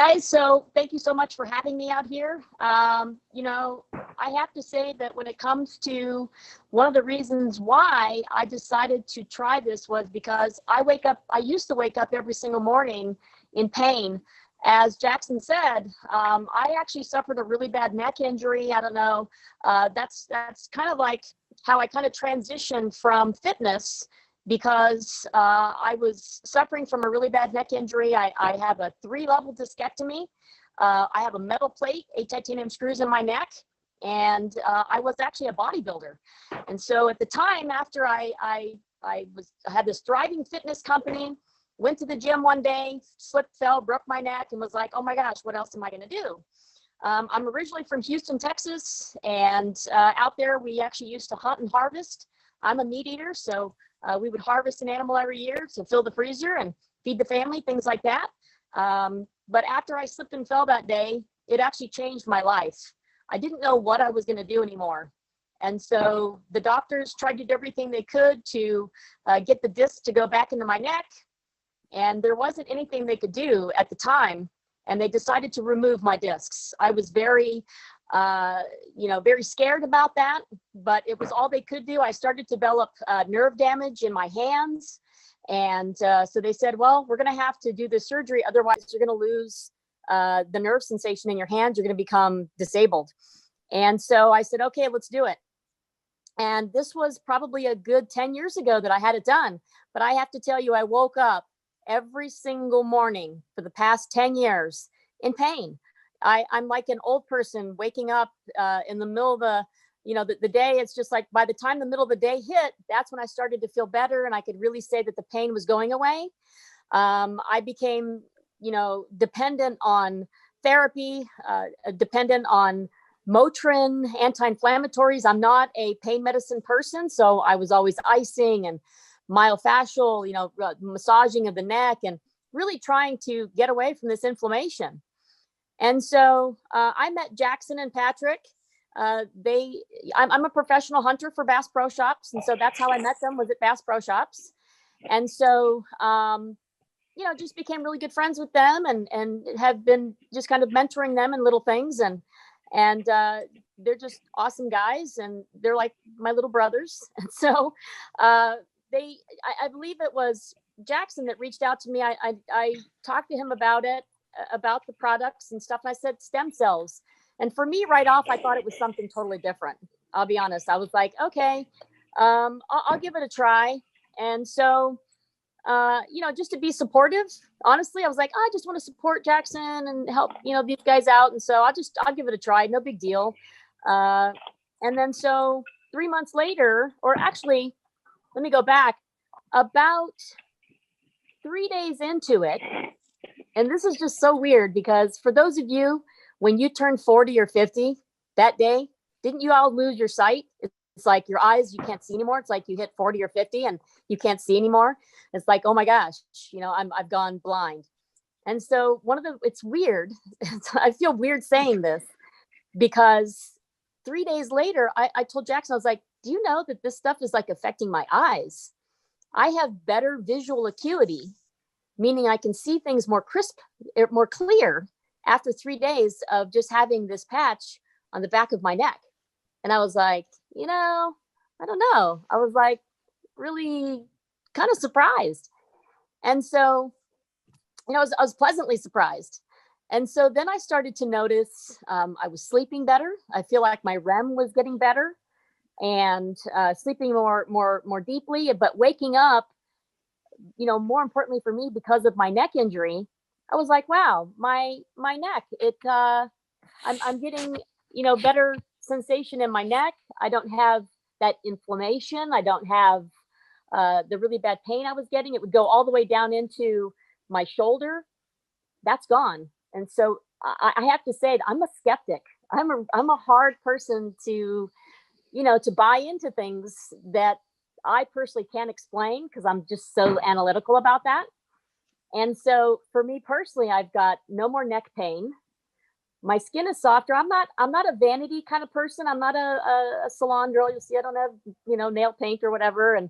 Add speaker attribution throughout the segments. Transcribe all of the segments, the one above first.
Speaker 1: guys. So thank you so much for having me out here. I have to say that when it comes to one of the reasons why I decided to try this was because I used to wake up every single morning in pain. As Jackson said, I actually suffered a really bad neck injury. I don't know. That's kind of like how I kind of transitioned from fitness because I was suffering from a really bad neck injury. I have a 3-level discectomy. I have a metal plate, 8 titanium screws in my neck, and I was actually a bodybuilder. And so at the time, after I had this thriving fitness company, went to the gym one day, slipped, fell, broke my neck, and was like, oh my gosh, what else am I going to do? I'm originally from Houston, Texas, and out there we actually used to hunt and harvest. I'm a meat eater, so we would harvest an animal every year to fill the freezer and feed the family, things like that. But after I slipped and fell that day, it actually changed my life. I didn't know what I was going to do anymore. And so the doctors tried to do everything they could to get the disc to go back into my neck. And there wasn't anything they could do at the time. And they decided to remove my discs. I was very scared about that, but it was all they could do. I started to develop nerve damage in my hands. And so they said, well, we're going to have to do this surgery. Otherwise, you're going to lose the nerve sensation in your hands. You're going to become disabled. And so I said, okay, let's do it. And this was probably a good 10 years ago that I had it done. But I have to tell you, I woke up every single morning for the past 10 years in pain. I'm like an old person waking up in the middle of the day. It's just like by the time the middle of the day hit, that's when I started to feel better. And I could really say that the pain was going away. I became, dependent on therapy, dependent on Motrin, anti-inflammatories. I'm not a pain medicine person. So I was always icing and myofascial, massaging of the neck and really trying to get away from this inflammation. And so I met Jackson and Patrick. I'm a professional hunter for Bass Pro Shops. And so that's how I met them, was at Bass Pro Shops. And so, just became really good friends with them and have been just kind of mentoring them in little things. And they're just awesome guys. And they're like my little brothers. And so I believe it was Jackson that reached out to me. I talked to him about it, about the products and stuff. And I said, stem cells. And for me, right off, I thought it was something totally different. I'll be honest. I was like, okay, I'll give it a try. And so, just to be supportive, honestly, I was like, I just want to support Jackson and help, these guys out. And so I'll give it a try. No big deal. And then so 3 months later, or actually, let me go back about 3 days into it. And this is just so weird because for those of you, when you turn 40 or 50 that day, didn't you all lose your sight? It's like your eyes, you can't see anymore. It's like you hit 40 or 50 and you can't see anymore. It's like, oh my gosh, I've gone blind. And so it's weird. I feel weird saying this because 3 days later, I told Jackson, I was like, do you know that this stuff is like affecting my eyes? I have better visual acuity, meaning I can see things more crisp, more clear after 3 days of just having this patch on the back of my neck. And I was like, I don't know. I was like really kind of surprised. And so, I was pleasantly surprised. And so then I started to notice I was sleeping better. I feel like my REM was getting better and sleeping more deeply, but waking up, more importantly for me, because of my neck injury, I was like, wow, my neck, I'm getting, better sensation in my neck. I don't have that inflammation. I don't have the really bad pain I was getting. It would go all the way down into my shoulder. That's gone. And so I have to say that I'm a skeptic. I'm a hard person to buy into things that I personally can't explain because I'm just so analytical about that. And so for me personally, I've got no more neck pain. My skin is softer. I'm not a vanity kind of person. I'm not a salon girl. You'll see I don't have, nail paint or whatever. And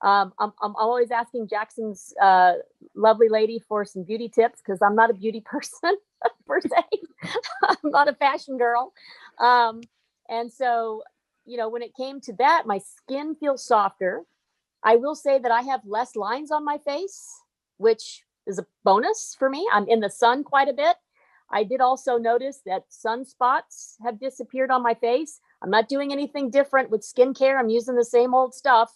Speaker 1: I'm always asking Jackson's lovely lady for some beauty tips because I'm not a beauty person. per se. I'm not a fashion girl. And so, when it came to that, my skin feels softer. I will say that I have less lines on my face, which is a bonus for me. I'm in the sun quite a bit. I did also notice that sunspots have disappeared on my face. I'm not doing anything different with skincare. I'm using the same old stuff.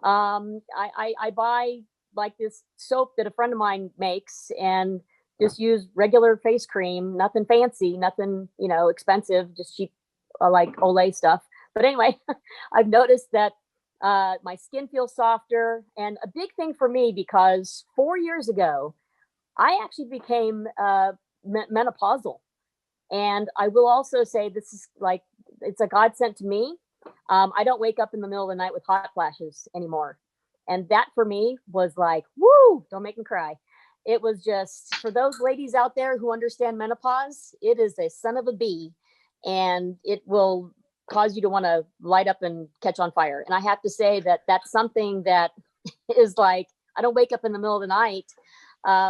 Speaker 1: I buy like this soap that a friend of mine makes and just use regular face cream, nothing fancy, nothing, expensive, just cheap, like Olay stuff. But anyway, I've noticed that my skin feels softer, and a big thing for me, because 4 years ago, I actually became menopausal. And I will also say this is like, it's a godsend to me. I don't wake up in the middle of the night with hot flashes anymore. And that for me was like, woo, don't make me cry. It was just, for those ladies out there who understand menopause, it is a son of a bee, and it will cause you to want to light up and catch on fire. And I have to say that that's something that is like, I don't wake up in the middle of the night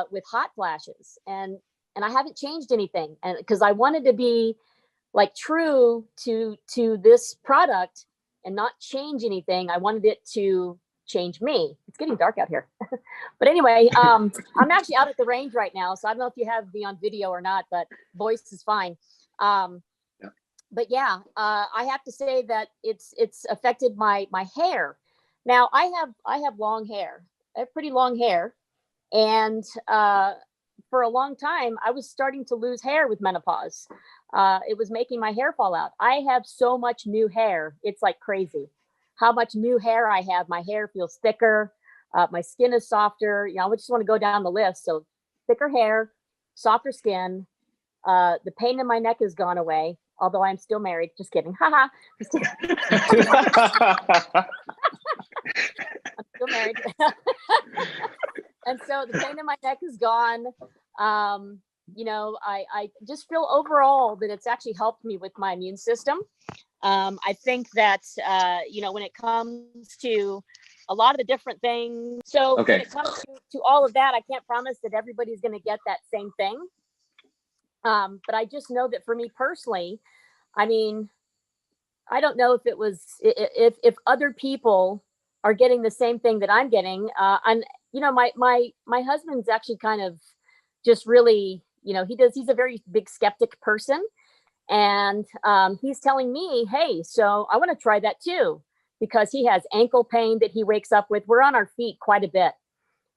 Speaker 1: with hot flashes, and I haven't changed anything. And because I wanted to be like true to this product and not change anything, I wanted it to change me. It's getting dark out here. But anyway, I'm actually out at the range right now, so I don't know if you have me on video or not, but voice is fine. But yeah, I have to say that it's affected my hair. Now I have long hair. I have pretty long hair, and for a long time I was starting to lose hair with menopause. It was making my hair fall out. I have so much new hair. It's like crazy how much new hair I have. My hair feels thicker. My skin is softer. I just want to go down the list. So thicker hair, softer skin. The pain in my neck has gone away, although I'm still married. Just kidding. Haha. Just kidding. I'm still married. And so the pain in my neck is gone. I just feel overall that it's actually helped me with my immune system. I think that, when it comes to a lot of the different things. So when it comes to all of that, I can't promise that everybody's going to get that same thing. But I just know that for me personally, I mean, I don't know if it was, if other people are getting the same thing that I'm getting. And, my husband's actually kind of just really, he's a very big skeptic person. And he's telling me, hey, so I want to try that too, because he has ankle pain that he wakes up with. We're on our feet quite a bit.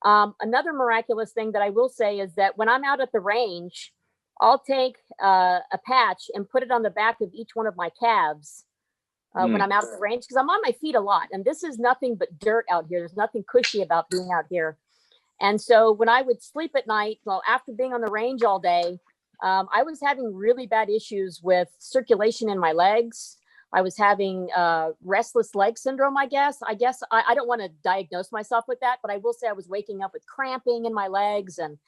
Speaker 1: Another miraculous thing that I will say is that when I'm out at the range, I'll take a patch and put it on the back of each one of my calves when I'm out at the range, because I'm on my feet a lot. And this is nothing but dirt out here. There's nothing cushy about being out here. And so when I would sleep at night, well, after being on the range all day, I was having really bad issues with circulation in my legs. I was having restless leg syndrome, I guess. I don't want to diagnose myself with that, but I will say I was waking up with cramping in my legs, and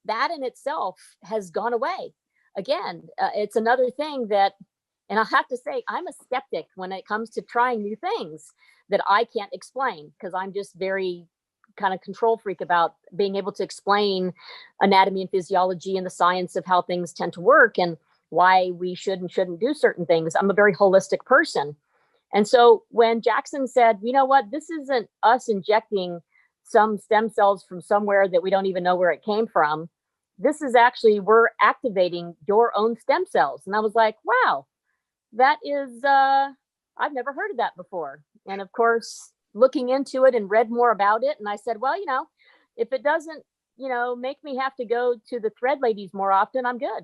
Speaker 1: that in itself has gone away. Again, it's another thing that, and I'll have to say, I'm a skeptic when it comes to trying new things that I can't explain, because I'm just very kind of control freak about being able to explain anatomy and physiology and the science of how things tend to work and why we should and shouldn't do certain things. I'm a very holistic person. And so when Jackson said, you know what, this isn't us injecting some stem cells from somewhere that we don't even know where it came from. This is actually, we're activating your own stem cells. And I was like, wow, that is, I've never heard of that before. And of course, looking into it and read more about it. And I said, well, if it doesn't, make me have to go to the thread ladies more often, I'm good.